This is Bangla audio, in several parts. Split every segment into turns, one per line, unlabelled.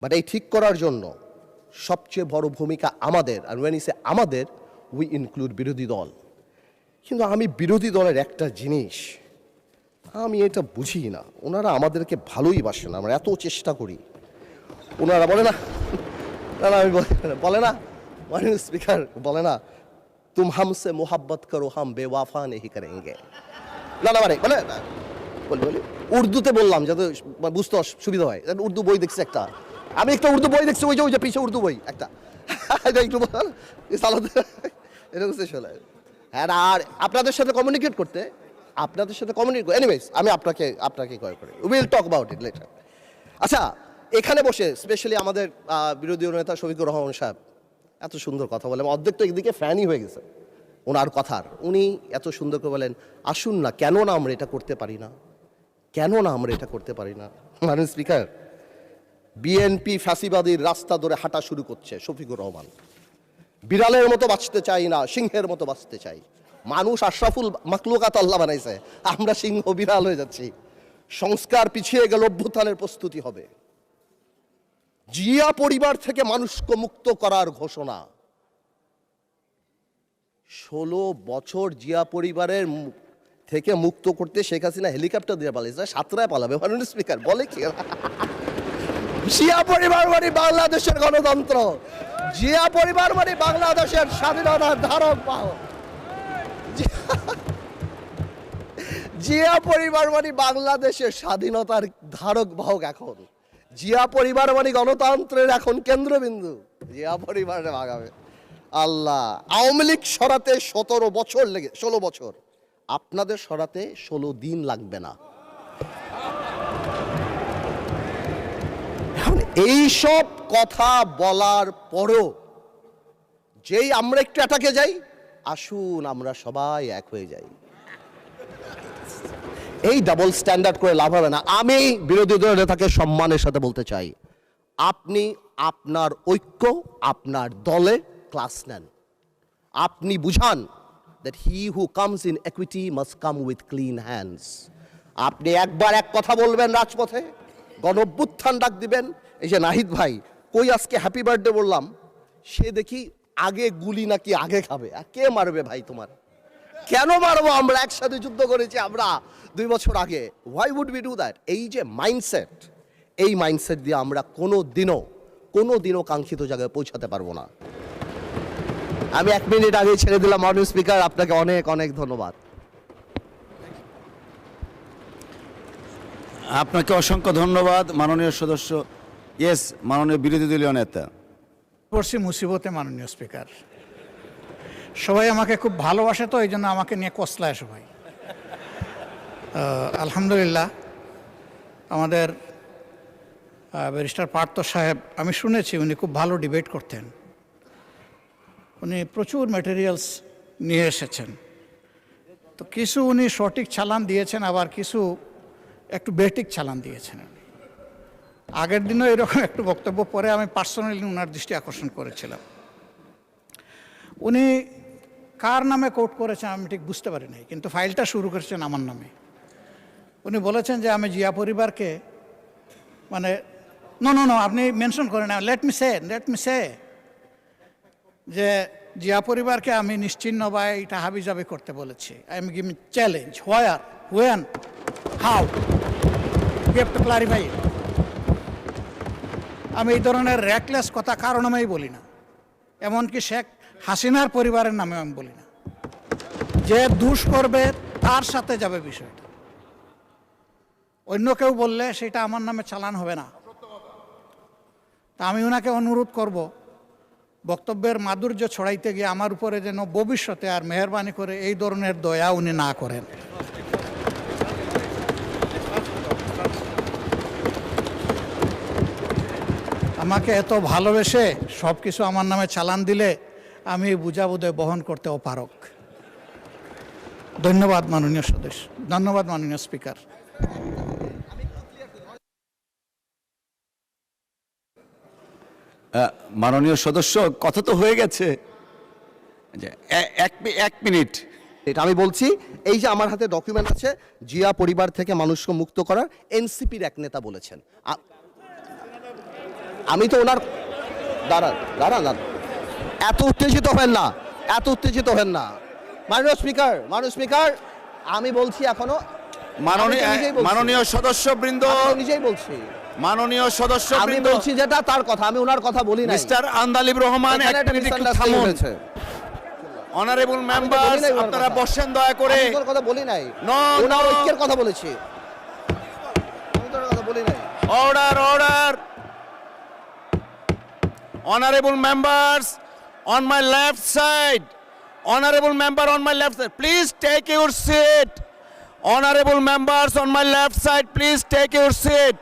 বাট এই ঠিক করার জন্য সবচেয়ে বড় ভূমিকা আমাদের, আর when I say আমাদের, উই ইনক্লুড বিরোধী দল। কিন্তু আমি বিরোধী দলের একটা জিনিস আমি এটা বুঝি না, ওনারা আমাদেরকে ভালোই বাসে না, আমরা এত চেষ্টা করি, ওনারা বলে না, আমি বলে না মাননীয় স্পিকার বলে না, তুম হামসে মোহাব্বত করো হাম বেওয়াফা নেহি করেঙ্গে। না মানে বলি উর্দুতে বললাম যাতে বুঝতে সুবিধা হয়। উর্দু বই দেখছি একটা, আমি একটা উর্দু বই দেখছি, ওই যে পিছিয়ে উর্দু বই একটা, একটু হ্যাঁ। আর আপনাদের সাথে কমিউনিকেট করতে, এনিওয়েজ আমি আপনাকে কয় করে will talk about it later. আচ্ছা, এখানে বসে স্পেশালি আমাদের বিরোধী নেতা শফিকুর রহমান সাহেব এত সুন্দর কথা বলেন, অর্ধেক তো একদিকে ফ্যানই হয়ে গেছে ওনার কথার। উনি এত সুন্দর করে বলেন, আসুন না, কেন না আমরা এটা করতে পারি না, কেন না আমরা এটা করতে পারি না। মাননীয় স্পিকার, বিএনপি ফ্যাসিবাদীর রাস্তা ধরে হাঁটা শুরু করছে শফিকুর রহমান। বিড়ালের মতো বাঁচতে চাই না, সিংহের মতো বাঁচতে চাই। মানুষ আশরাফুল মাখলুকাত আল্লাহ বানাইছে, আমরা সিংহ বিড়াল হয়ে যাচ্ছি। সংস্কার পিছিয়ে গেল, অভ্যুত্থানের প্রস্তুতি হবে। জিয়া পরিবার থেকে মানুষকে মুক্ত করার ঘোষণা। 16 বছর জিয়া পরিবারের থেকে মুক্ত করতে শেখ হাসিনা হেলিকপ্টার দিয়ে পালিয়েছে, সাতরায় পালাবে। মাননীয় স্পিকার বলে কি, জিয়া পরিবার মানে বাংলাদেশের গণতন্ত্র, জিয়া পরিবার মানে বাংলাদেশের স্বাধীনতার ধারক বাহক, জিয়া পরিবার মানে বাংলাদেশের স্বাধীনতার ধারক বাহক। এখন জিয়া পরিবার মানে গণতন্ত্রের এখন কেন্দ্রবিন্দু, জিয়া পরিবারে ভাগাবে আল্লাহ। আওয়ামী লীগ সরাতে 16 বছর, আপনাদের সরাতে 16 দিন লাগবে না। এইসব কথা বলার পরও যেই আমরা একটু অ্যাটাকে যাই, আসুন আমরা সবাই এক হয়ে যাই, এই ডাবল স্ট্যান্ডার্ড করে লাভ হবে না। আমি বিরোধী দলের নেতাকে সম্মানের সাথে বলতে চাই, আপনি আপনার ঐক্য আপনার দলে ক্লাস নেন, আপনি বুঝান that he who comes in equity must come with clean hands। আপনি একবার এক কথা বলবেন রাজপথে, গণঅভ্যুত্থান ডাক দিবেন। এই যে নাহিদ ভাই কই আজকে হ্যাপি বার্থডে বললাম, সে দেখি আগে গুলি নাকি আগে খাবে। কে মারবে ভাই তোমার, কেন মারবো? আমরা একসাথে যুদ্ধ করেছি আমরা 2 বছর আগে, why would we do that? এই যে মাইন্ডসেট, এই মাইন্ডসেট দিয়ে আমরা কোনো দিনও কাঙ্ক্ষিত জায়গায় পৌঁছাতে পারবো না। আমি 1 মিনিট আগে ছেড়ে দিলাম। মাননীয় স্পিকার, আপনাকে অনেক অনেক ধন্যবাদ।
আপনাকে অসংখ্য ধন্যবাদ মাননীয় সদস্য। ইয়েস, মাননীয় বিরোধী দলীয় নেতা।
পড়ছি মুসিবতে মাননীয় স্পিকার, সবাই আমাকে খুব ভালোবাসে, তো এই জন্য আমাকে নিয়ে কসলায় সবাই। আলহামদুলিল্লাহ, আমাদের ব্যারিস্টার পার্থ সাহেব, আমি শুনেছি উনি খুব ভালো ডিবেট করতেন, উনি প্রচুর ম্যাটেরিয়ালস নিয়ে এসেছেন। তো কিছু উনি সঠিক চালান দিয়েছেন, আবার কিছু একটু বেঠিক চালান দিয়েছেন। আগের দিনও এরকম একটু বক্তব্য পরে আমি পার্সোনালি ওনার দৃষ্টি আকর্ষণ করেছিলাম। উনি কার নামে কোট করেছেন আমি ঠিক বুঝতে পারি নাই, কিন্তু ফাইলটা শুরু করেছেন আমার নামে। উনি বলেছেন যে আমি জিয়া পরিবারকে, মানে নো আপনি মেনশন করেন না, লেট মি সে যে জিয়া পরিবারকে আমি নিশ্চিহ্ন বা এটা হাবিজাবি করতে বলেছি। I am giving challenge, where, when, how, you have to clarify. আমি এই ধরনের র্যাকলেস কথা কারো নামেই বলি না, এমনকি শেখ হাসিনার পরিবারের নামে আমি বলি না। যে দুষ করবে তার সাথে যাবে বিষয়টা, অন্য কেউ বললে সেটা আমার নামে চালান হবে না। তা আমি ওনাকে অনুরোধ করব, বক্তব্যের মাধুর্য ছড়াইতে গিয়ে আমার উপরে যেন ভবিষ্যতে আর মেহরবানি করে এই ধরনের দয়া উনি না করেন। আমাকে এত ভালোবেসে সব কিছু আমার নামে চালান দিলে আমি বুঝাবুঝে বহন করতে অপারক। ধন্যবাদ মাননীয় সদস্য, ধন্যবাদ মাননীয় স্পিকার।
মাননীয় সদস্য, কথা তো হয়ে গেছে, 1 মিনিট।
এটা আমি বলছি, এই যে আমার হাতে ডকুমেন্ট আছে, জিয়া পরিবার থেকে মানুষকে মুক্ত করার এনসিপির এক নেতা বলেছেন। আমি তো ওনার দাঁড়ান দাঁড়ান দাঁড়ান, এত উত্তেজিত হেন না, এত উত্তেজিত হেন না। মাননীয় স্পিকার আমি বলছি এখনো,
মাননীয়
আমি তো নিজেই বলছি।
মাননীয় সদস্যবৃন্দ,
আমি তো নিজেই বলছি,
মাননীয়
আমি
সদস্যবৃন্দ,
বলছি যেটা তার কথা, আমি ওনার কথা বলি নাই।
মিস্টার আন্দালিব রহমান,
এখানে
এক
একটা
মিনিট একটু
misunderstanding
থামুন।
হয়েছে।
অনারেবল
আমি তো
মেম্বার্স,
বলি নাই ওনার
আপনারা
কথা।
বসেন দয়া করে।
আমি তোর কথা বলি নাই,
No,
ওনার
no.
ঐক্যের কথা বলেছি, আমি তোর কথা বলি নাই।
Order, order. Honorable members on my left side. Honorable member on my left side, please take your seat. Honorable members on my left side, please take your seat.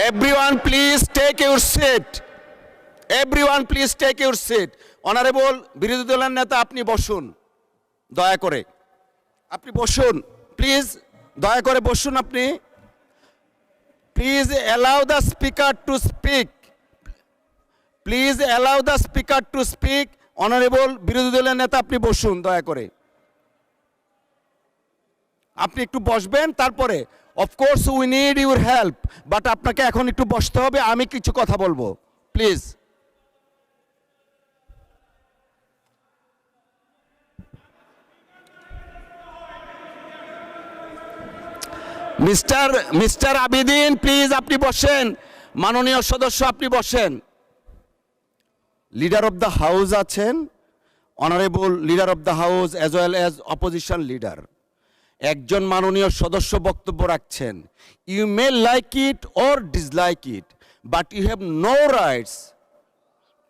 Everyone please take your seat. Everyone please take your seat. Honorable বিরোধী দলের নেতা, আপনি বসুন দয়া করে, আপনি বসুন প্লিজ, দয়া করে বসুন আপনি। Please allow the speaker to speak. Please allow the speaker to speak. Honorable বিরোধী দলের নেতা, আপনি বসুন দয়া করে, আপনি একটু বসবেন। তারপরে of course we need your help, but আপনাকে এখন একটু বসতে হবে, আমি কিছু কথা বলবো প্লিজ। মিস্টার আবিদিন প্লিজ আপনি বসেন। মাননীয় সদস্য আপনি বসেন। লিডার অফ দ্য হাউস আছেন, honourable leader of the house as well as opposition leader. একজন মাননীয় সদস্য বক্তব্য রাখছেন, you may like it or dislike it, but you have no rights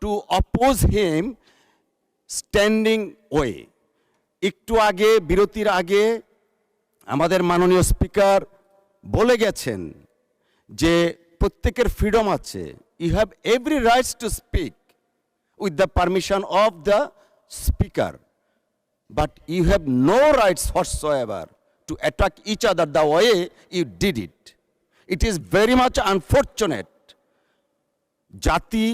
to oppose him standing way. একটু আগে, বিরতির আগে আমাদের মাননীয় স্পিকার বলে গেছেন যে প্রত্যেকের ফ্রিডম আছে, you have every rights to speak with the permission of the speaker, but you have no rights whatsoever to attack each other the way you did it. It is very much unfortunate. জাতি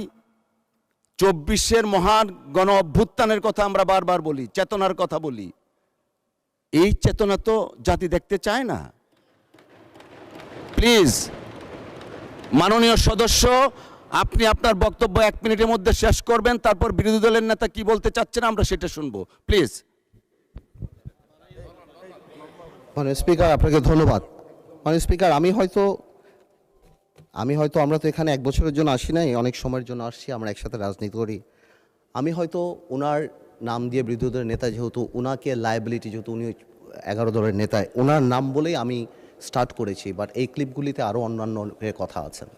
24-এর মহান গণ অভ্যুত্থানের কথা আমরা বারবার বলি, চেতনার কথা বলি, এই চেতনা তো জাতি দেখতে চায় না। প্লিজ মাননীয় সদস্য, আপনি আপনার বক্তব্য 1 মিনিটের মধ্যে শেষ করবেন, তারপর বিরোধী দলের নেতা কি বলতে চাচ্ছেন আমরা সেটা শুনবো প্লিজ।
মাননীয় স্পিকার আপনাকে ধন্যবাদ। মাননীয় স্পিকার আমি হয়তো আমরা তো এখানে 1 বছরের জন্য আসি নাই, অনেক সময়ের জন্য আসছি, আমরা একসাথে রাজনীতি করি। আমি হয়তো ওনার নাম দিয়ে বিরোধী দলের নেতা, যেহেতু ওনাকে লায়াবিলিটি, যেহেতু উনি 11 দলের নেতা, ওনার নাম বলেই আমি স্টার্ট করেছি, বাট এই ক্লিপগুলিতে আরও অন্যান্য কথা আছেন,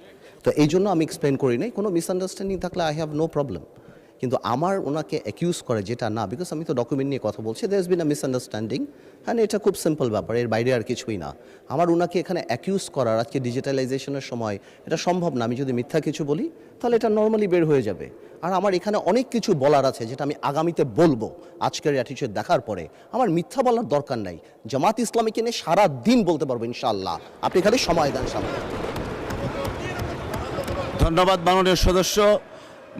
তো এই জন্য আমি এক্সপ্লেন করি নাই। কোনো মিসআন্ডারস্ট্যান্ডিং থাকলে আই হ্যাভ নো প্রবলেম, কিন্তু আমার ওনাকে অ্যাকিউজ করে যেটা না, বিকজ আমি তো ডকুমেন্ট নিয়ে কথা বলছি, there has been a misunderstanding, হ্যাঁ এটা খুব সিম্পল ব্যাপার, এর বাইরে আর কিছুই না। আমার ওনাকে এখানে অ্যাকিউজ করার, আজকে ডিজিটালাইজেশনের সময় এটা সম্ভব না, আমি যদি মিথ্যা কিছু বলি তাহলে এটা নর্মালি বের হয়ে যাবে। আর আমার এখানে অনেক কিছু বলার আছে যেটা আমি আগামীতে বলবো, আজকের অ্যাটিটিউড দেখার পরে আমার মিথ্যা বলার দরকার নাই। জামাত ইসলামীকে নিয়ে সারা দিন বলতে পারবো ইনশাআল্লাহ, আপনি খালি সময় দেন সামনে।
ধন্যবাদ মাননীয় সদস্য।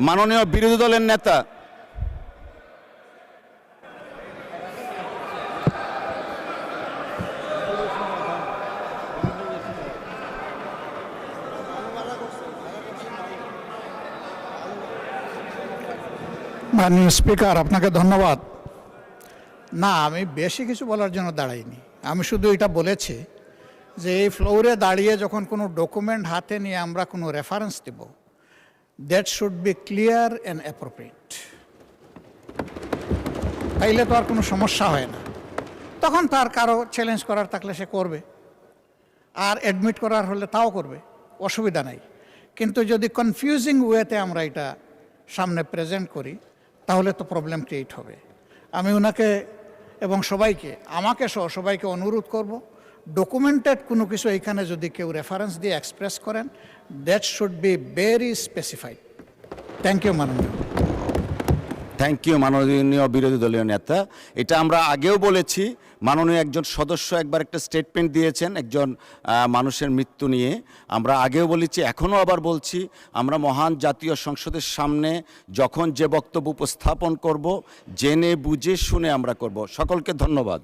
মাননীয় বিরোধী দলের নেতা,
মাননীয় স্পিকার আপনাকে ধন্যবাদ। না, আমি বেশি কিছু বলার জন্য দাঁড়াইনি, আমি শুধু এটা বলেছি যে এই ফ্লোরে দাঁড়িয়ে যখন কোনো ডকুমেন্ট হাতে নিয়ে আমরা কোনো রেফারেন্স দেব, that should be clear and appropriate, তাইলে তো আর কোনো সমস্যা হয় না। তখন তার কারো চ্যালেঞ্জ করার থাকলে সে করবে, আর অ্যাডমিট করার হলে তাও করবে, অসুবিধা নাই। কিন্তু যদি কনফিউজিং ওয়েতে আমরা এটা সামনে প্রেজেন্ট করি তাহলে তো প্রবলেম ক্রিয়েট হবে। আমি ওনাকে এবং সবাইকে, আমাকে সহ সবাইকে অনুরোধ করব, ডকুমেন্টেড কোনো কিছু এইখানে যদি কেউ রেফারেন্স দিয়ে এক্সপ্রেস করেন, that should be very specified. Thank you মাননীয়।
থ্যাংক ইউ মাননীয় বিরোধী দলীয় নেতা। এটা আমরা আগেও বলেছি, মাননীয় একজন সদস্য একবার একটা স্টেটমেন্ট দিয়েছেন একজন মানুষের মৃত্যু নিয়ে। আমরা আগেও বলেছি, এখনও আবার বলছি, আমরা মহান জাতীয় সংসদের সামনে যখন যে বক্তব্য উপস্থাপন করব, জেনে বুঝে শুনে আমরা করব। সকলকে ধন্যবাদ।